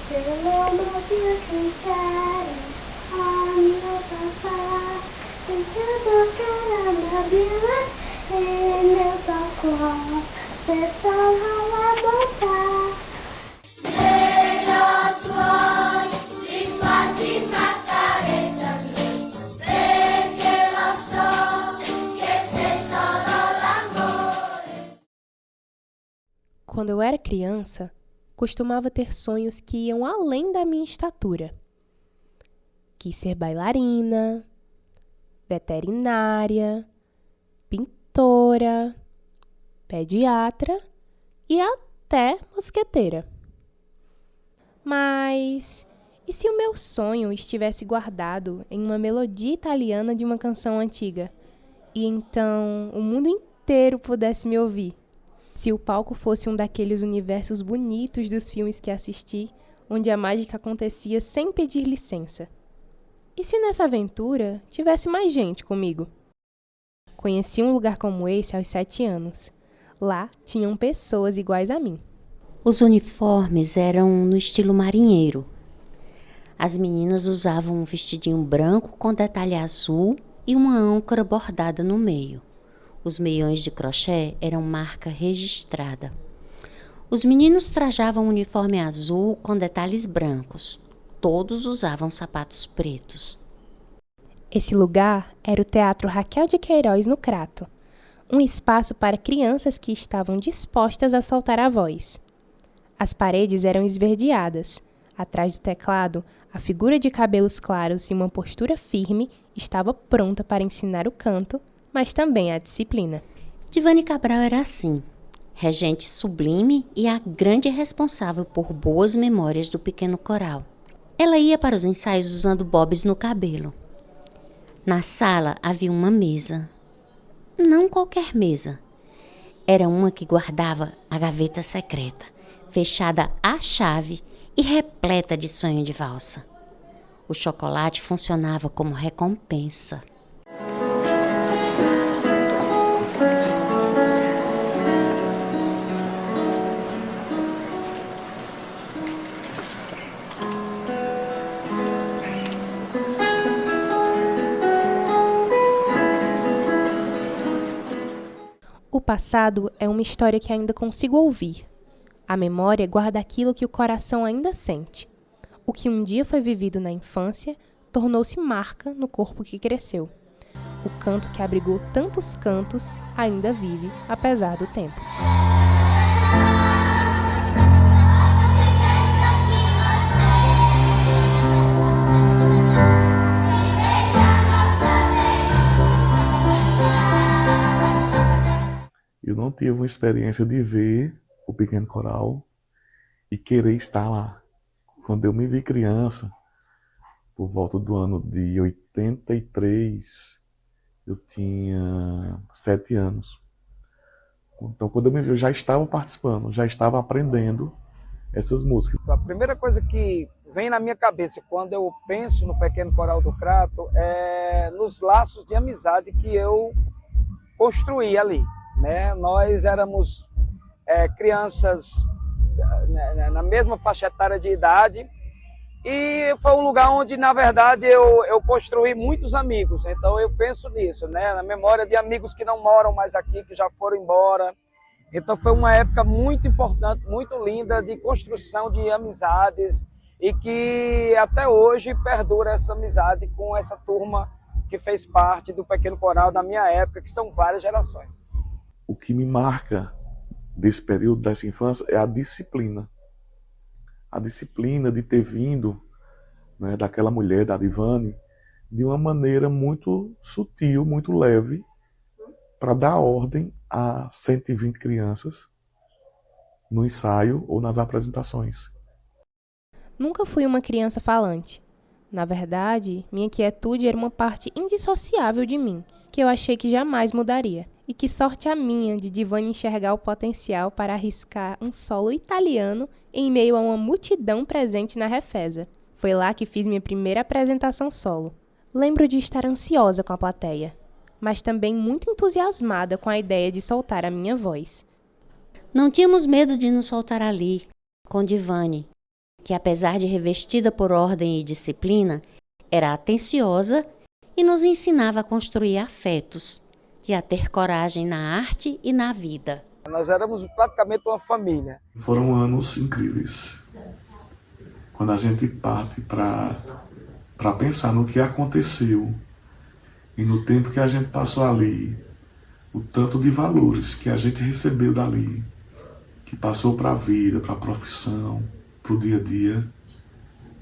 pelo amor sincero, oh meu papá, tentando caramba, bila, e meu pacote, pessoal a botar. Quando eu era criança, costumava ter sonhos que iam além da minha estatura. Quis ser bailarina, veterinária, pintora, pediatra e até mosqueteira. Mas e se o meu sonho estivesse guardado em uma melodia italiana de uma canção antiga? E então o mundo inteiro pudesse me ouvir? Se o palco fosse um daqueles universos bonitos dos filmes que assisti, onde a mágica acontecia sem pedir licença? E se nessa aventura tivesse mais gente comigo? Conheci um lugar como esse aos 7 anos. Lá tinham pessoas iguais a mim. Os uniformes eram no estilo marinheiro. As meninas usavam um vestidinho branco com detalhe azul e uma âncora bordada no meio. Os meiões de crochê eram marca registrada. Os meninos trajavam um uniforme azul com detalhes brancos. Todos usavam sapatos pretos. Esse lugar era o Teatro Raquel de Queiroz, no Crato. Um espaço para crianças que estavam dispostas a soltar a voz. As paredes eram esverdeadas. Atrás do teclado, a figura de cabelos claros e uma postura firme estava pronta para ensinar o canto, mas também a disciplina. Divane Cabral era assim, regente sublime e a grande responsável por boas memórias do pequeno coral. Ela ia para os ensaios usando bobs no cabelo. Na sala havia uma mesa. Não qualquer mesa. Era uma que guardava a gaveta secreta, fechada à chave e repleta de sonho de valsa. O chocolate funcionava como recompensa. O passado é uma história que ainda consigo ouvir. A memória guarda aquilo que o coração ainda sente. O que um dia foi vivido na infância tornou-se marca no corpo que cresceu. O canto que abrigou tantos cantos ainda vive, apesar do tempo. Eu não tive uma experiência de ver o Pequeno Coral e querer estar lá. Quando eu me vi criança, por volta do ano de 83, eu tinha 7 anos. Então, quando eu me vi, eu já estava participando, já estava aprendendo essas músicas. A primeira coisa que vem na minha cabeça quando eu penso no Pequeno Coral do Crato é nos laços de amizade que eu construí ali. Né? Nós éramos crianças na mesma faixa etária de idade e foi um lugar onde, na verdade, eu construí muitos amigos. Então eu penso nisso, né? Na memória de amigos que não moram mais aqui, que já foram embora. Então foi uma época muito importante, muito linda de construção de amizades e que até hoje perdura essa amizade com essa turma que fez parte do Pequeno Coral da minha época, que são várias gerações. O que me marca desse período, dessa infância, é a disciplina. A disciplina de ter vindo, né, daquela mulher, da Divane, de uma maneira muito sutil, muito leve, para dar ordem a 120 crianças no ensaio ou nas apresentações. Nunca fui uma criança falante. Na verdade, minha quietude era uma parte indissociável de mim, que eu achei que jamais mudaria. E que sorte a minha de Divane enxergar o potencial para arriscar um solo italiano em meio a uma multidão presente na Refesa. Foi lá que fiz minha primeira apresentação solo. Lembro de estar ansiosa com a plateia, mas também muito entusiasmada com a ideia de soltar a minha voz. Não tínhamos medo de nos soltar ali, com Divane, que apesar de revestida por ordem e disciplina, era atenciosa e nos ensinava a construir afetos e a ter coragem na arte e na vida. Nós éramos praticamente uma família. Foram anos incríveis. Quando a gente parte para pensar no que aconteceu e no tempo que a gente passou ali, o tanto de valores que a gente recebeu dali, que passou para a vida, para a profissão, para o dia a dia,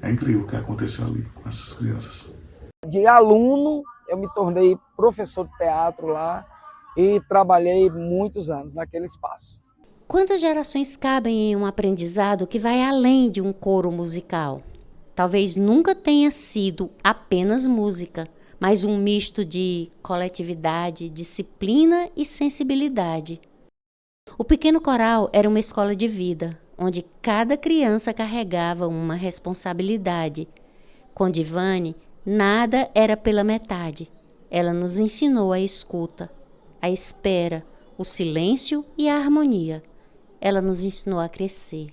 é incrível o que aconteceu ali com essas crianças. De aluno, eu me tornei professor de teatro lá e trabalhei muitos anos naquele espaço. Quantas gerações cabem em um aprendizado que vai além de um coro musical? Talvez nunca tenha sido apenas música, mas um misto de coletividade, disciplina e sensibilidade. O Pequeno Coral era uma escola de vida, onde cada criança carregava uma responsabilidade. Com Divane, nada era pela metade. Ela nos ensinou a escuta, a espera, o silêncio e a harmonia. Ela nos ensinou a crescer.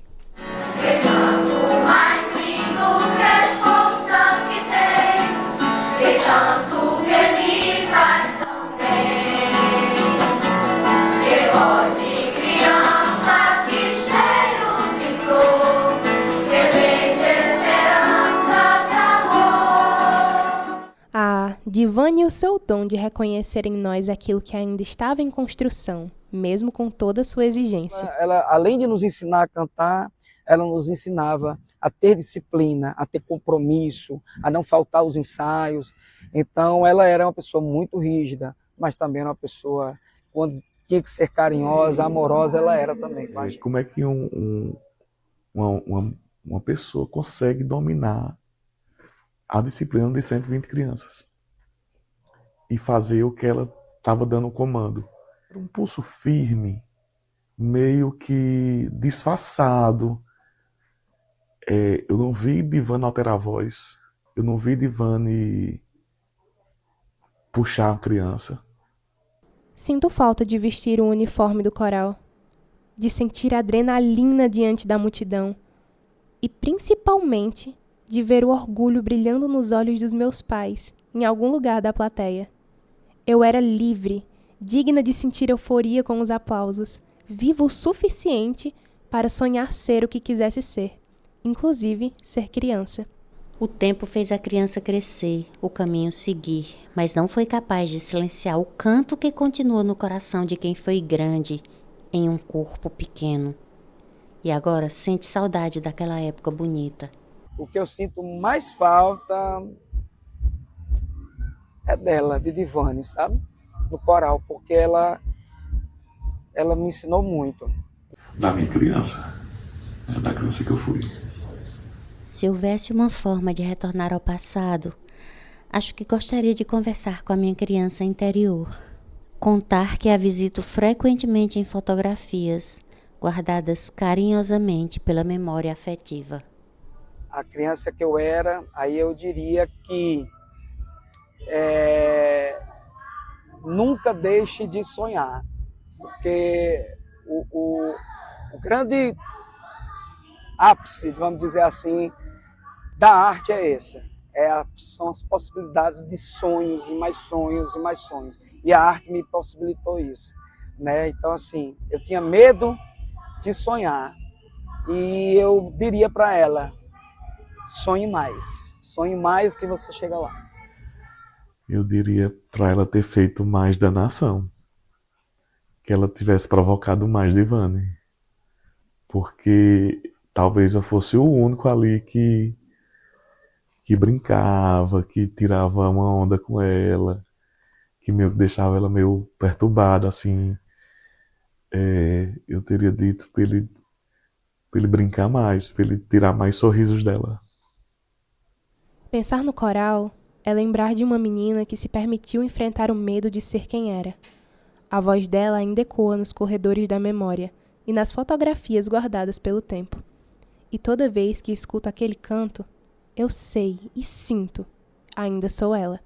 Divane e o seu dom de reconhecer em nós aquilo que ainda estava em construção, mesmo com toda a sua exigência. Ela, além de nos ensinar a cantar, ela nos ensinava a ter disciplina, a ter compromisso, a não faltar aos ensaios. Então, ela era uma pessoa muito rígida, mas também uma pessoa, quando tinha que ser carinhosa, amorosa, ela era também com a gente. Como é que uma pessoa consegue dominar a disciplina de 120 crianças e fazer o que ela estava dando o comando? Era um pulso firme, meio que disfarçado. Eu não vi Divane alterar a voz, eu não vi Divane puxar a criança. Sinto falta de vestir o uniforme do coral, de sentir a adrenalina diante da multidão e, principalmente, de ver o orgulho brilhando nos olhos dos meus pais, em algum lugar da plateia. Eu era livre, digna de sentir euforia com os aplausos, viva o suficiente para sonhar ser o que quisesse ser, inclusive ser criança. O tempo fez a criança crescer, o caminho seguir, mas não foi capaz de silenciar o canto que continua no coração de quem foi grande em um corpo pequeno. E agora sente saudade daquela época bonita. O que eu sinto mais falta é dela, de Divane, sabe? No coral, porque ela me ensinou muito. Da minha criança, da criança que eu fui. Se houvesse uma forma de retornar ao passado, acho que gostaria de conversar com a minha criança interior. Contar que a visito frequentemente em fotografias, guardadas carinhosamente pela memória afetiva. A criança que eu era, aí eu diria que nunca deixe de sonhar, porque o grande ápice, vamos dizer assim, da arte é esse. São as possibilidades de sonhos e mais sonhos e mais sonhos. E a arte me possibilitou isso, né? Então, assim, eu tinha medo de sonhar e eu diria para ela: sonhe mais que você chega lá. Eu diria para ela ter feito mais da nação, que ela tivesse provocado mais Divane, porque talvez eu fosse o único ali que brincava, que tirava uma onda com ela, que meio que deixava ela meio perturbada, assim. Eu teria dito para ele brincar mais, para ele tirar mais sorrisos dela. Pensar no coral é lembrar de uma menina que se permitiu enfrentar o medo de ser quem era. A voz dela ainda ecoa nos corredores da memória e nas fotografias guardadas pelo tempo. E toda vez que escuto aquele canto, eu sei e sinto, ainda sou ela.